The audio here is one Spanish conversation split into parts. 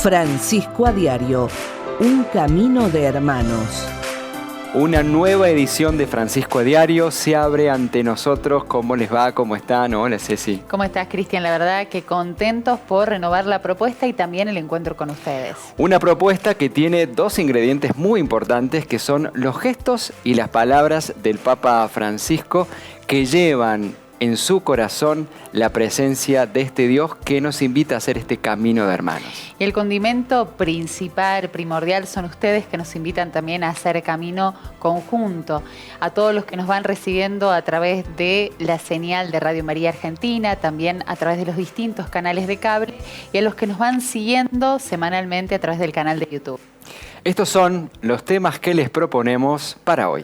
Francisco a Diario, un camino de hermanos. Una nueva edición de Francisco a Diario se abre ante nosotros. ¿Cómo les va? ¿Cómo están? Hola, Ceci. ¿Cómo estás, Cristian? La verdad que contentos por renovar la propuesta y también el encuentro con ustedes. Una propuesta que tiene dos ingredientes muy importantes, que son los gestos y las palabras del Papa Francisco, que llevan en su corazón la presencia de este Dios que nos invita a hacer este camino de hermanos. Y el condimento principal, primordial, son ustedes, que nos invitan también a hacer camino conjunto. A todos los que nos van recibiendo a través de la señal de Radio María Argentina, también a través de los distintos canales de cable, y a los que nos van siguiendo semanalmente a través del canal de YouTube. Estos son los temas que les proponemos para hoy.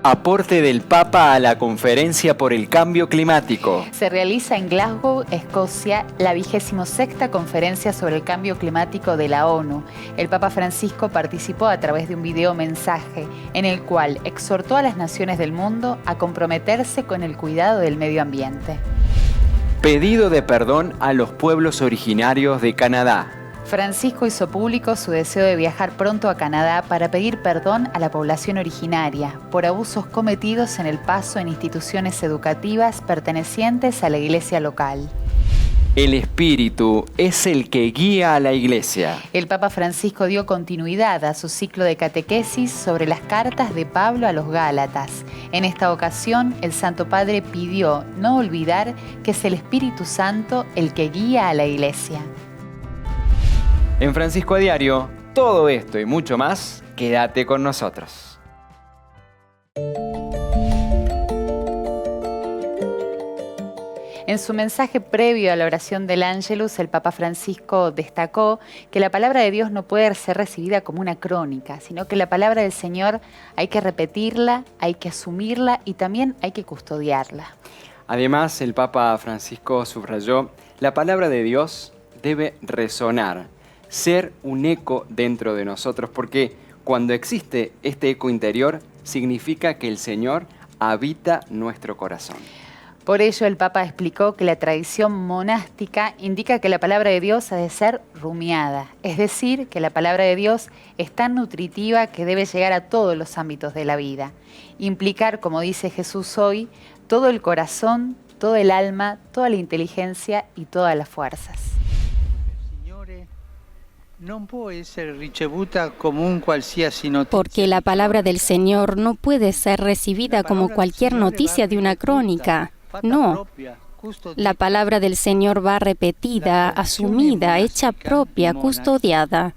Aporte del Papa a la Conferencia por el Cambio Climático. Se realiza en Glasgow, Escocia, la 26ª Conferencia sobre el Cambio Climático de la ONU. El Papa Francisco participó a través de un video mensaje en el cual exhortó a las naciones del mundo a comprometerse con el cuidado del medio ambiente. Pedido de perdón a los pueblos originarios de Canadá. Francisco hizo público su deseo de viajar pronto a Canadá para pedir perdón a la población originaria por abusos cometidos en el paso en instituciones educativas pertenecientes a la iglesia local. El Espíritu es el que guía a la Iglesia. El Papa Francisco dio continuidad a su ciclo de catequesis sobre las cartas de Pablo a los Gálatas. En esta ocasión, el Santo Padre pidió no olvidar que es el Espíritu Santo el que guía a la Iglesia. En Francisco a Diario, todo esto y mucho más, quédate con nosotros. En su mensaje previo a la oración del Ángelus, el Papa Francisco destacó que la palabra de Dios no puede ser recibida como una crónica, sino que la palabra del Señor hay que repetirla, hay que asumirla y también hay que custodiarla. Además, el Papa Francisco subrayó, la palabra de Dios debe resonar, ser un eco dentro de nosotros, porque cuando existe este eco interior, significa que el Señor habita nuestro corazón. Por ello, el Papa explicó que la tradición monástica indica que la palabra de Dios ha de ser rumiada, es decir, que la palabra de Dios es tan nutritiva que debe llegar a todos los ámbitos de la vida. Implicar, como dice Jesús hoy, todo el corazón, todo el alma, toda la inteligencia y todas las fuerzas. Porque la palabra del Señor no puede ser recibida como cualquier noticia de una crónica. No. La palabra del Señor va repetida, asumida, hecha propia, custodiada.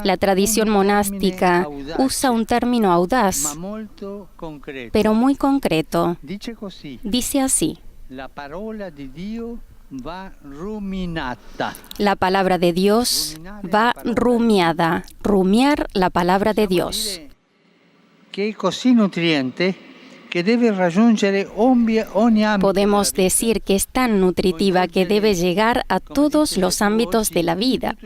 La tradición monástica usa un término audaz, pero muy concreto. Dice así: la palabra de Dios va rumiada. Rumiar la palabra de Dios. Podemos decir que es tan nutritiva que debe llegar a todos los ámbitos de la vida.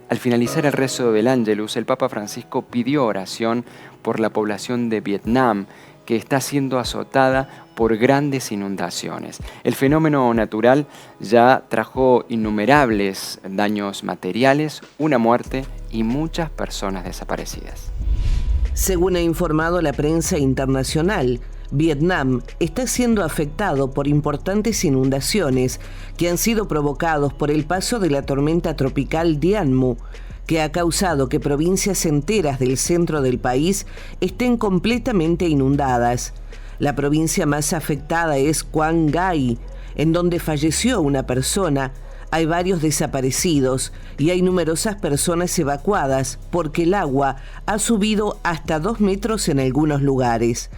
Al finalizar el rezo del Ángelus, el Papa Francisco pidió oración por la población de Vietnam, que está siendo azotada por grandes inundaciones. El fenómeno natural ya trajo innumerables daños materiales, una muerte y muchas personas desaparecidas. Según ha informado la prensa internacional, Vietnam está siendo afectado por importantes inundaciones que han sido provocados por el paso de la tormenta tropical Dien Mu, que ha causado que provincias enteras del centro del país estén completamente inundadas. La provincia más afectada es Quang Ngai, en donde falleció una persona, hay varios desaparecidos y hay numerosas personas evacuadas porque el agua ha subido hasta 2 metros en algunos lugares.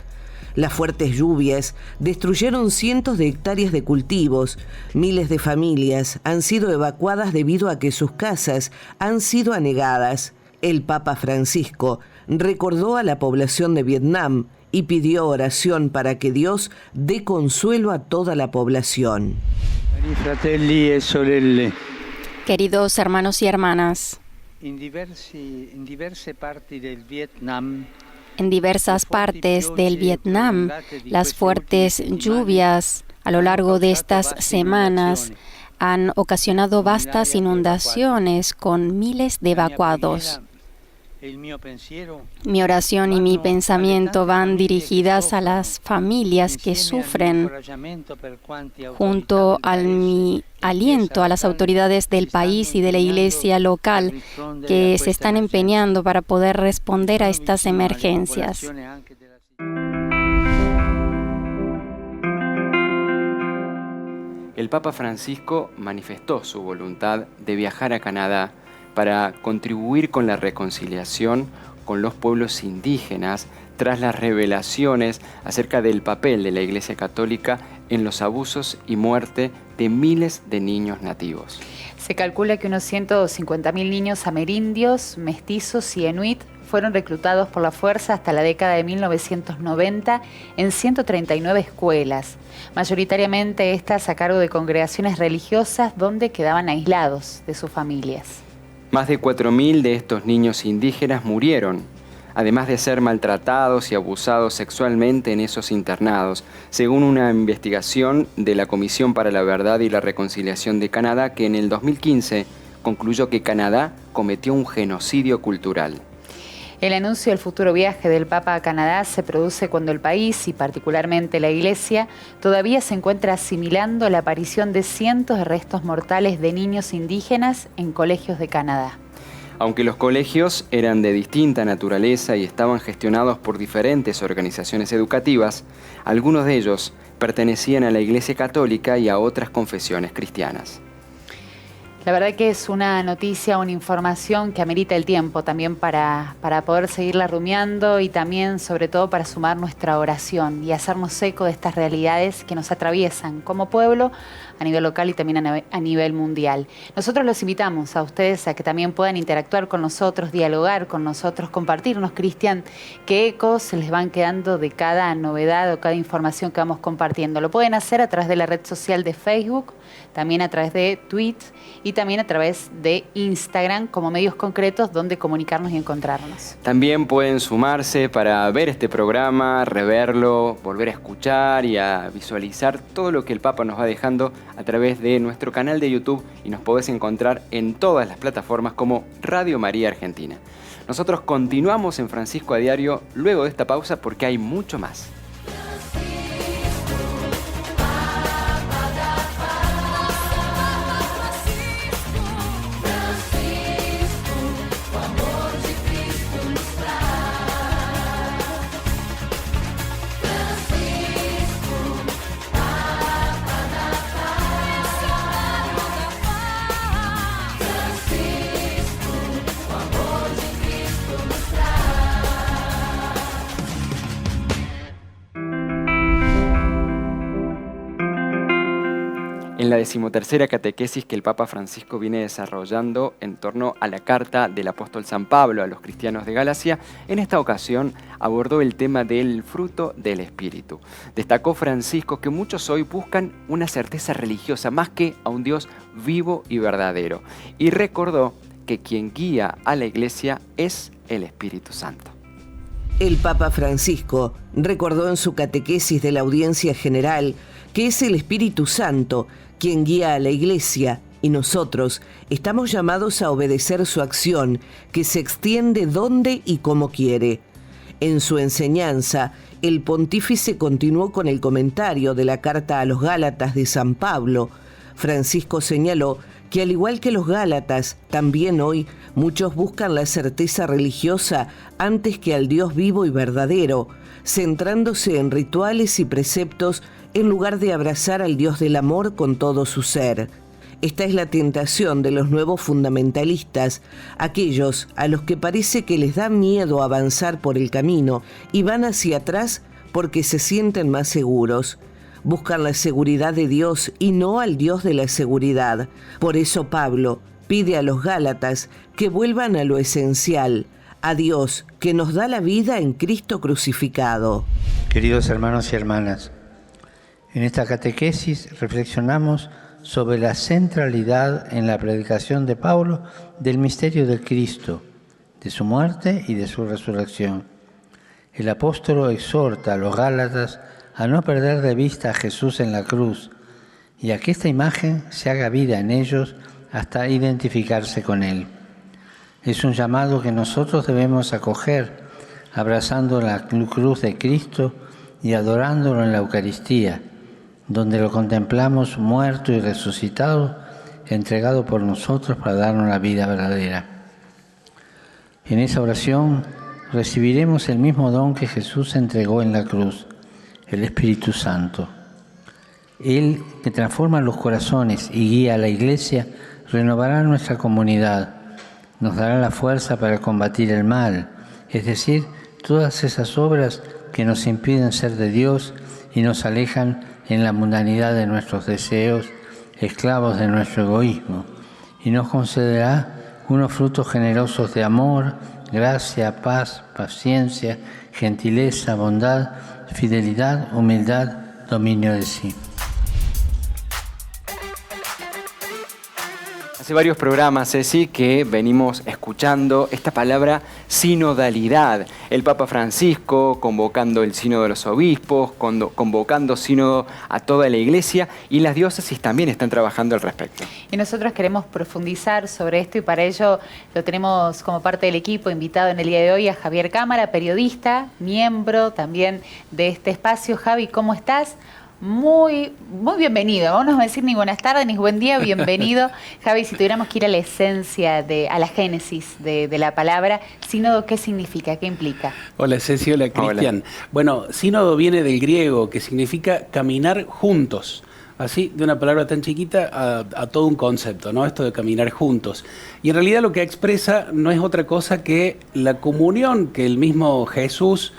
Las fuertes lluvias destruyeron cientos de hectáreas de cultivos. Miles de familias han sido evacuadas debido a que sus casas han sido anegadas. El Papa Francisco recordó a la población de Vietnam y pidió oración para que Dios dé consuelo a toda la población. Queridos hermanos y hermanas, in diverse parti del Vietnam En diversas partes del Vietnam, las fuertes lluvias a lo largo de estas semanas han ocasionado vastas inundaciones con miles de evacuados. Mi oración y mi pensamiento van dirigidas a las familias que sufren, junto a mi aliento a las autoridades del país y de la iglesia local que se están empeñando para poder responder a estas emergencias. El Papa Francisco manifestó su voluntad de viajar a Canadá para contribuir con la reconciliación con los pueblos indígenas tras las revelaciones acerca del papel de la Iglesia Católica en los abusos y muerte de miles de niños nativos. Se calcula que unos 150.000 niños amerindios, mestizos y inuit fueron reclutados por la fuerza hasta la década de 1990 en 139 escuelas, mayoritariamente estas a cargo de congregaciones religiosas donde quedaban aislados de sus familias. Más de 4.000 de estos niños indígenas murieron, además de ser maltratados y abusados sexualmente en esos internados, según una investigación de la Comisión para la Verdad y la Reconciliación de Canadá, que en el 2015 concluyó que Canadá cometió un genocidio cultural. El anuncio del futuro viaje del Papa a Canadá se produce cuando el país, y particularmente la Iglesia, todavía se encuentra asimilando la aparición de cientos de restos mortales de niños indígenas en colegios de Canadá. Aunque los colegios eran de distinta naturaleza y estaban gestionados por diferentes organizaciones educativas, algunos de ellos pertenecían a la Iglesia Católica y a otras confesiones cristianas. La verdad que es una noticia, una información que amerita el tiempo también para poder seguirla rumiando y también, sobre todo, para sumar nuestra oración y hacernos eco de estas realidades que nos atraviesan como pueblo a nivel local y también a nivel mundial. Nosotros los invitamos a ustedes a que también puedan interactuar con nosotros, dialogar con nosotros, compartirnos, Cristian, qué ecos se les van quedando de cada novedad o cada información que vamos compartiendo. Lo pueden hacer a través de la red social de Facebook, también a través de Twitter y también a través de Instagram como medios concretos donde comunicarnos y encontrarnos. También pueden sumarse para ver este programa, reverlo, volver a escuchar y a visualizar todo lo que el Papa nos va dejando a través de nuestro canal de YouTube, y nos podés encontrar en todas las plataformas como Radio María Argentina. Nosotros continuamos en Francisco a Diario luego de esta pausa porque hay mucho más. En la 13ª catequesis que el Papa Francisco viene desarrollando en torno a la carta del apóstol San Pablo a los cristianos de Galacia, en esta ocasión abordó el tema del fruto del Espíritu. Destacó Francisco que muchos hoy buscan una certeza religiosa más que a un Dios vivo y verdadero, y recordó que quien guía a la Iglesia es el Espíritu Santo. El Papa Francisco recordó en su catequesis de la audiencia general que es el Espíritu Santo quien guía a la Iglesia, y nosotros estamos llamados a obedecer su acción, que se extiende donde y como quiere. En su enseñanza, el pontífice continuó con el comentario de la carta a los Gálatas de San Pablo. Francisco señaló que al igual que los Gálatas, también hoy muchos buscan la certeza religiosa antes que al Dios vivo y verdadero, centrándose en rituales y preceptos en lugar de abrazar al Dios del amor con todo su ser. Esta es la tentación de los nuevos fundamentalistas, aquellos a los que parece que les da miedo avanzar por el camino y van hacia atrás porque se sienten más seguros. Buscan la seguridad de Dios y no al Dios de la seguridad. Por eso Pablo pide a los Gálatas que vuelvan a lo esencial, a Dios que nos da la vida en Cristo crucificado. Queridos hermanos y hermanas, en esta catequesis reflexionamos sobre la centralidad en la predicación de Pablo del misterio del Cristo, de su muerte y de su resurrección. el apóstol exhorta a los Gálatas a no perder de vista a Jesús en la cruz y a que esta imagen se haga vida en ellos hasta identificarse con Él. Es un llamado que nosotros debemos acoger, abrazando la cruz de Cristo y adorándolo en la Eucaristía, donde lo contemplamos muerto y resucitado, entregado por nosotros para darnos la vida verdadera. En esa oración recibiremos el mismo don que Jesús entregó en la cruz, el Espíritu Santo. Él, que transforma los corazones y guía a la Iglesia, renovará nuestra comunidad, nos dará la fuerza para combatir el mal, es decir, todas esas obras que nos impiden ser de Dios y nos alejan en la mundanidad de nuestros deseos, esclavos de nuestro egoísmo, y nos concederá unos frutos generosos de amor, gracia, paz, paciencia, gentileza, bondad, fidelidad, humildad, dominio de sí. Hace varios programas, Ceci, que venimos escuchando esta palabra sinodalidad. El Papa Francisco convocando el sínodo de los obispos, convocando sínodo a toda la Iglesia, y las diócesis también están trabajando al respecto. Y nosotros queremos profundizar sobre esto y para ello lo tenemos como parte del equipo invitado en el día de hoy a Javier Cámara, periodista, miembro también de este espacio. Javi, ¿cómo estás? Muy bienvenido. Vamos a no decir ni buenas tardes ni buen día, bienvenido. Javi, si tuviéramos que ir a la esencia, a la génesis de la palabra, sínodo, ¿qué significa? ¿Qué implica? Hola Ceci, hola Cristian. Hola. Bueno, sínodo viene del griego, que significa caminar juntos. Así, de una palabra tan chiquita a todo un concepto, ¿no? Esto de caminar juntos. Y en realidad lo que expresa no es otra cosa que la comunión que el mismo Jesús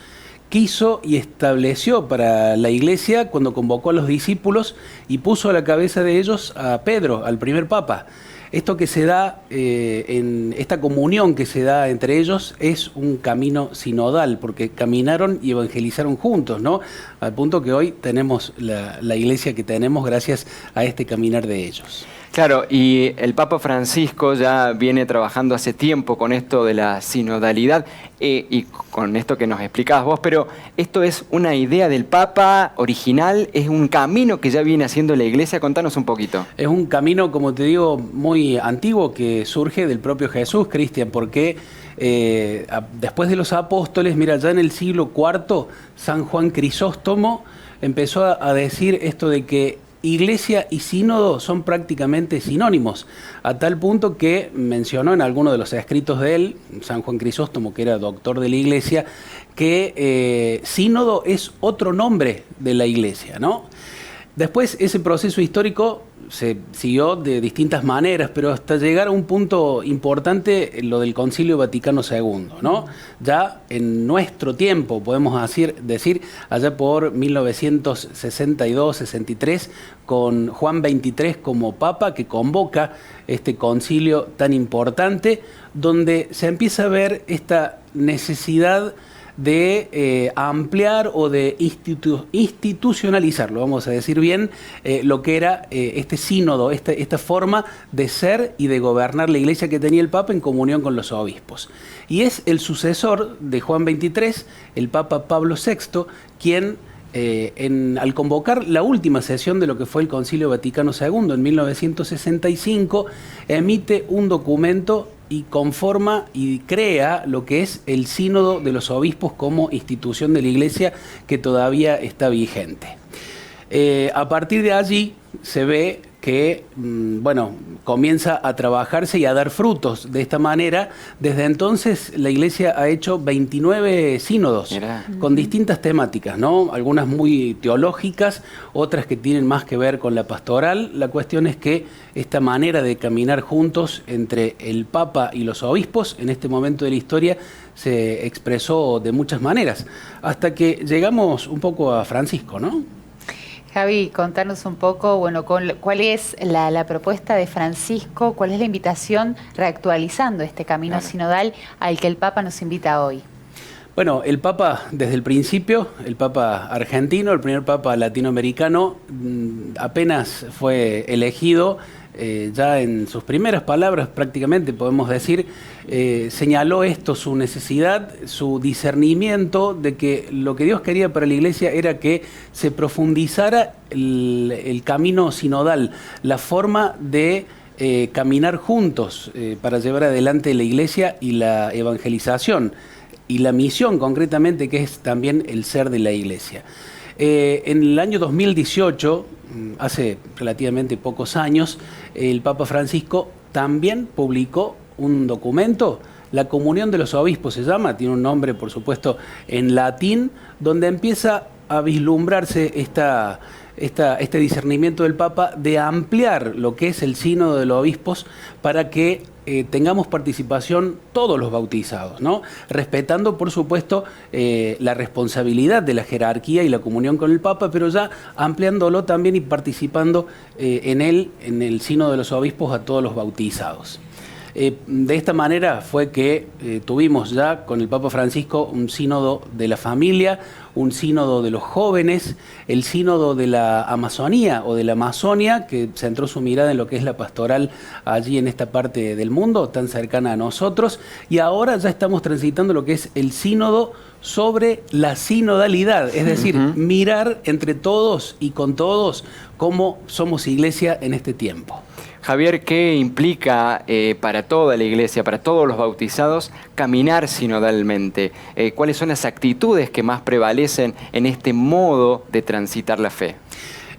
quiso y estableció para la Iglesia cuando convocó a los discípulos y puso a la cabeza de ellos a Pedro, al primer papa. Esto que se da, en esta comunión que se da entre ellos es un camino sinodal, porque caminaron y evangelizaron juntos, ¿no? Al punto que hoy tenemos la Iglesia que tenemos gracias a este caminar de ellos. Claro, y el Papa Francisco ya viene trabajando hace tiempo con esto de la sinodalidad y con esto que nos explicabas vos, pero ¿esto es una idea del Papa original? ¿Es un camino que ya viene haciendo la Iglesia? Contanos un poquito. Es un camino, como te digo, muy antiguo que surge del propio Jesús, Cristian, porque después de los apóstoles, mira, ya en el siglo IV, San Juan Crisóstomo empezó a decir esto de que Iglesia y sínodo son prácticamente sinónimos, a tal punto que mencionó en alguno de los escritos de él, San Juan Crisóstomo, que era doctor de la Iglesia, que sínodo es otro nombre de la Iglesia, ¿no? Después ese proceso histórico se siguió de distintas maneras, pero hasta llegar a un punto importante, lo del Concilio Vaticano II, ¿no? Ya en nuestro tiempo, podemos decir allá por 1962-63, con Juan XXIII como Papa, que convoca este concilio tan importante, donde se empieza a ver esta necesidad de ampliar o de institucionalizarlo, vamos a decir bien, lo que era este sínodo, esta forma de ser y de gobernar la Iglesia que tenía el Papa en comunión con los obispos. Y es el sucesor de Juan XXIII, el Papa Pablo VI, quien al convocar la última sesión de lo que fue el Concilio Vaticano II en 1965, emite un documento y conforma y crea lo que es el Sínodo de los Obispos como institución de la Iglesia que todavía está vigente. A partir de allí se ve que comienza a trabajarse y a dar frutos. De esta manera, desde entonces la Iglesia ha hecho 29 sínodos con distintas temáticas, ¿no? Algunas muy teológicas, otras que tienen más que ver con la pastoral. La cuestión es que esta manera de caminar juntos entre el Papa y los obispos en este momento de la historia se expresó de muchas maneras, hasta que llegamos un poco a Francisco, ¿no? Javi, contanos un poco, cuál es la propuesta de Francisco, cuál es la invitación reactualizando este camino sinodal al que el Papa nos invita hoy. Bueno, el Papa desde el principio, el Papa argentino, el primer Papa latinoamericano, apenas fue elegido, ya en sus primeras palabras prácticamente podemos decir, señaló esto, su necesidad, su discernimiento de que lo que Dios quería para la Iglesia era que se profundizara el camino sinodal, la forma de caminar juntos para llevar adelante la Iglesia y la evangelización y la misión concretamente, que es también el ser de la Iglesia. En el año 2018, hace relativamente pocos años, el Papa Francisco también publicó un documento, La Comunión de los Obispos se llama, tiene un nombre por supuesto en latín, donde empieza a vislumbrarse este discernimiento del Papa de ampliar lo que es el sínodo de los obispos para que tengamos participación todos los bautizados, ¿no? Respetando, por supuesto, la responsabilidad de la jerarquía y la comunión con el Papa, pero ya ampliándolo también y participando en el sínodo de los obispos a todos los bautizados. De esta manera fue que tuvimos ya con el Papa Francisco un sínodo de la familia, un sínodo de los jóvenes, el sínodo de la Amazonía o de la Amazonia, que centró su mirada en lo que es la pastoral allí en esta parte del mundo, tan cercana a nosotros, y ahora ya estamos transitando lo que es el sínodo sobre la sinodalidad, es decir, mirar entre todos y con todos cómo somos iglesia en este tiempo. Javier, ¿qué implica para toda la Iglesia, para todos los bautizados, caminar sinodalmente? ¿Cuáles son las actitudes que más prevalecen en este modo de transitar la fe?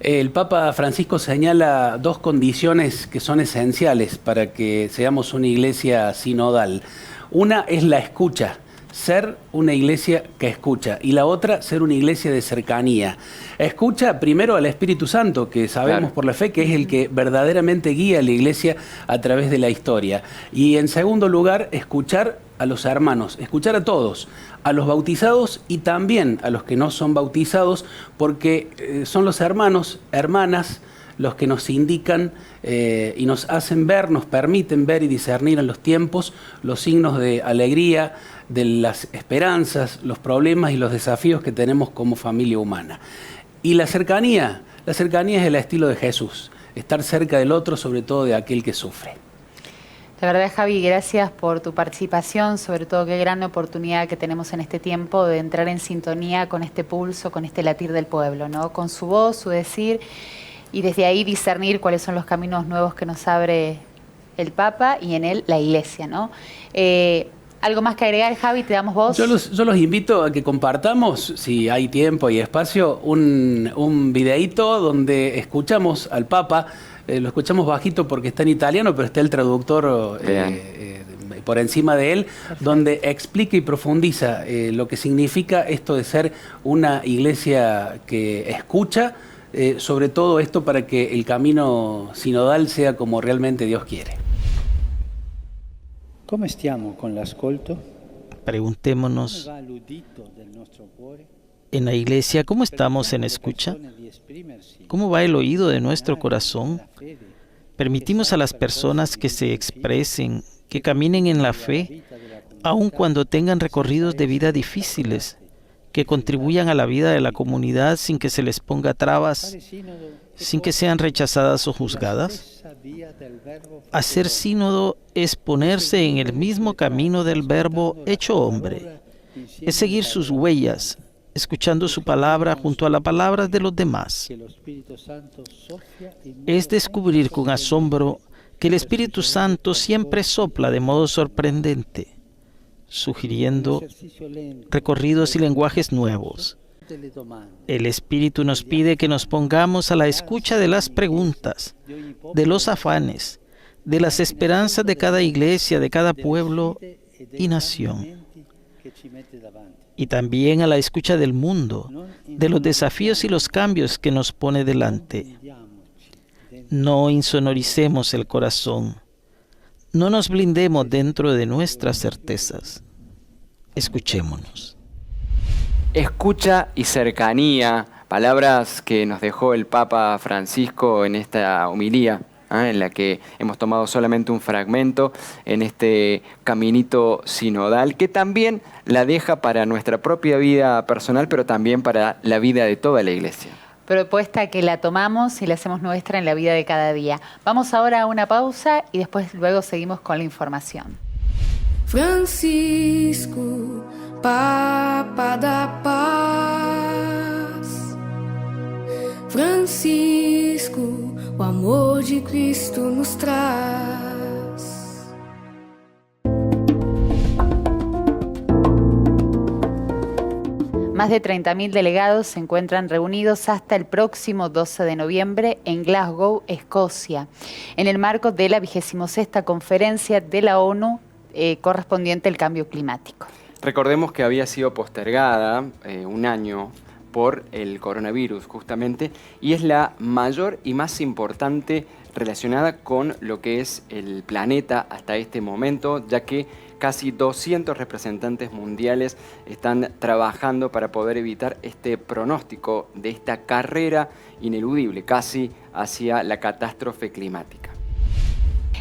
El Papa Francisco señala dos condiciones que son esenciales para que seamos una iglesia sinodal. Una es la escucha, ser una iglesia que escucha, y la otra, ser una iglesia de cercanía. Escucha primero al Espíritu Santo, que sabemos por la fe que es el que verdaderamente guía a la iglesia a través de la historia. Y en segundo lugar, escuchar a los hermanos, escuchar a todos, a los bautizados y también a los que no son bautizados, porque son los hermanos, hermanas, los que nos indican y nos hacen ver, nos permiten ver y discernir en los tiempos los signos de alegría, de las esperanzas, los problemas y los desafíos que tenemos como familia humana. Y la cercanía es el estilo de Jesús, estar cerca del otro, sobre todo de aquel que sufre. La verdad, Javi, gracias por tu participación, sobre todo qué gran oportunidad que tenemos en este tiempo de entrar en sintonía con este pulso, con este latir del pueblo, ¿no? Con su voz, su decir, y desde ahí discernir cuáles son los caminos nuevos que nos abre el Papa y en él la Iglesia, ¿no? ¿Algo más que agregar, Javi? Te damos voz. Yo los invito a que compartamos, si hay tiempo y espacio, un videíto donde escuchamos al Papa. Lo escuchamos bajito porque está en italiano, pero está el traductor por encima de él. Perfecto. Donde explica y profundiza lo que significa esto de ser una iglesia que escucha, sobre todo esto para que el camino sinodal sea como realmente Dios quiere. ¿Cómo estamos con l'ascolto? Preguntémonos en la iglesia, ¿cómo estamos en escucha? ¿Cómo va el oído de nuestro corazón? ¿Permitimos a las personas que se expresen, que caminen en la fe, aun cuando tengan recorridos de vida difíciles, que contribuyan a la vida de la comunidad sin que se les ponga trabas, sin que sean rechazadas o juzgadas? Hacer sínodo es ponerse en el mismo camino del Verbo hecho hombre, es seguir sus huellas, escuchando su palabra junto a la palabra de los demás. Es descubrir con asombro que el Espíritu Santo siempre sopla de modo sorprendente, sugiriendo recorridos y lenguajes nuevos. El Espíritu nos pide que nos pongamos a la escucha de las preguntas, de los afanes, de las esperanzas de cada iglesia, de cada pueblo y nación. Y también a la escucha del mundo, de los desafíos y los cambios que nos pone delante. No insonoricemos el corazón. No nos blindemos dentro de nuestras certezas. Escuchémonos. Escucha y cercanía, palabras que nos dejó el Papa Francisco en esta homilía, en la que hemos tomado solamente un fragmento en este caminito sinodal, que también la deja para nuestra propia vida personal, pero también para la vida de toda la Iglesia. propuesta que la tomamos y la hacemos nuestra en la vida de cada día. Vamos ahora a una pausa y después luego seguimos con la información. Francisco, Papa da Paz. Francisco, o amor de Cristo nos traz. Más de 30.000 delegados se encuentran reunidos hasta el próximo 12 de noviembre en Glasgow, Escocia, en el marco de la 26ª conferencia de la ONU correspondiente al cambio climático. Recordemos que había sido postergada un año por el coronavirus justamente, y es la mayor y más importante relacionada con lo que es el planeta hasta este momento, ya que casi 200 representantes mundiales están trabajando para poder evitar este pronóstico de esta carrera ineludible casi hacia la catástrofe climática.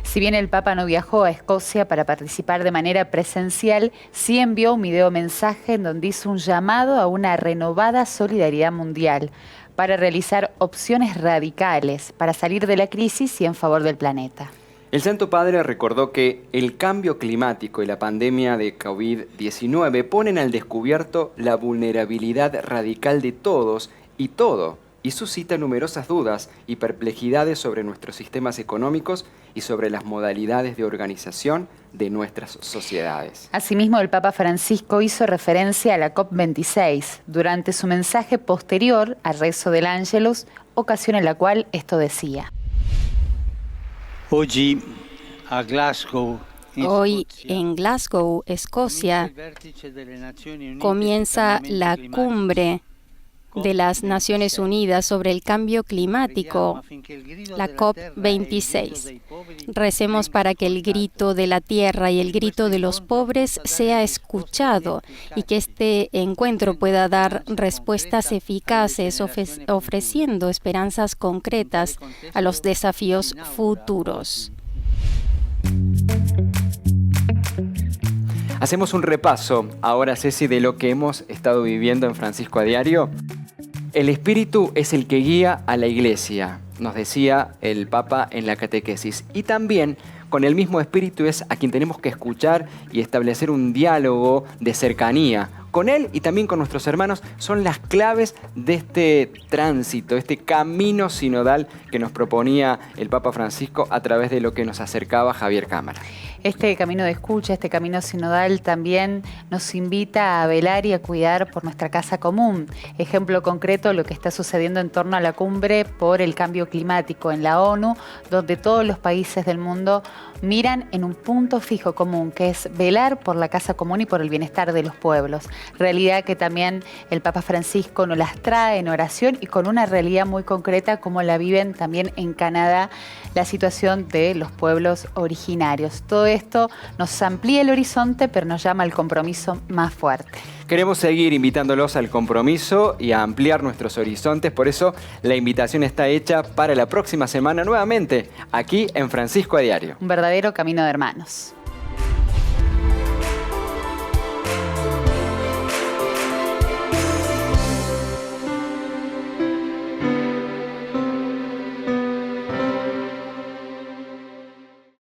Si bien el Papa no viajó a Escocia para participar de manera presencial, sí envió un videomensaje en donde hizo un llamado a una renovada solidaridad mundial para realizar opciones radicales para salir de la crisis y en favor del planeta. El Santo Padre recordó que el cambio climático y la pandemia de COVID-19 ponen al descubierto la vulnerabilidad radical de todos y todo, y suscita numerosas dudas y perplejidades sobre nuestros sistemas económicos y sobre las modalidades de organización de nuestras sociedades. Asimismo, el Papa Francisco hizo referencia a la COP26 durante su mensaje posterior al rezo del Ángelus, ocasión en la cual esto decía. Hoy en Glasgow, Escocia, comienza la cumbre de las Naciones Unidas sobre el cambio climático, la COP26. Recemos para que el grito de la tierra y el grito de los pobres sea escuchado y que este encuentro pueda dar respuestas eficaces, ofreciendo esperanzas concretas a los desafíos futuros. Hacemos un repaso ahora, Ceci, de lo que hemos estado viviendo en Francisco a Diario. El Espíritu es el que guía a la Iglesia, nos decía el Papa en la catequesis. Y también con el mismo Espíritu es a quien tenemos que escuchar y establecer un diálogo de cercanía. Con Él y también con nuestros hermanos son las claves de este tránsito, este camino sinodal que nos proponía el Papa Francisco a través de lo que nos acercaba Javier Cámara. Este camino de escucha, este camino sinodal también nos invita a velar y a cuidar por nuestra casa común. Ejemplo concreto, lo que está sucediendo en torno a la cumbre por el cambio climático en la ONU, donde todos los países del mundo miran en un punto fijo común, que es velar por la casa común y por el bienestar de los pueblos. Realidad que también el Papa Francisco nos las trae en oración y con una realidad muy concreta como la viven también en Canadá, la situación de los pueblos originarios. Todo esto nos amplía el horizonte, pero nos llama al compromiso más fuerte. Queremos seguir invitándolos al compromiso y a ampliar nuestros horizontes, por eso la invitación está hecha para la próxima semana nuevamente, aquí en Francisco a Diario. Un verdadero camino de hermanos.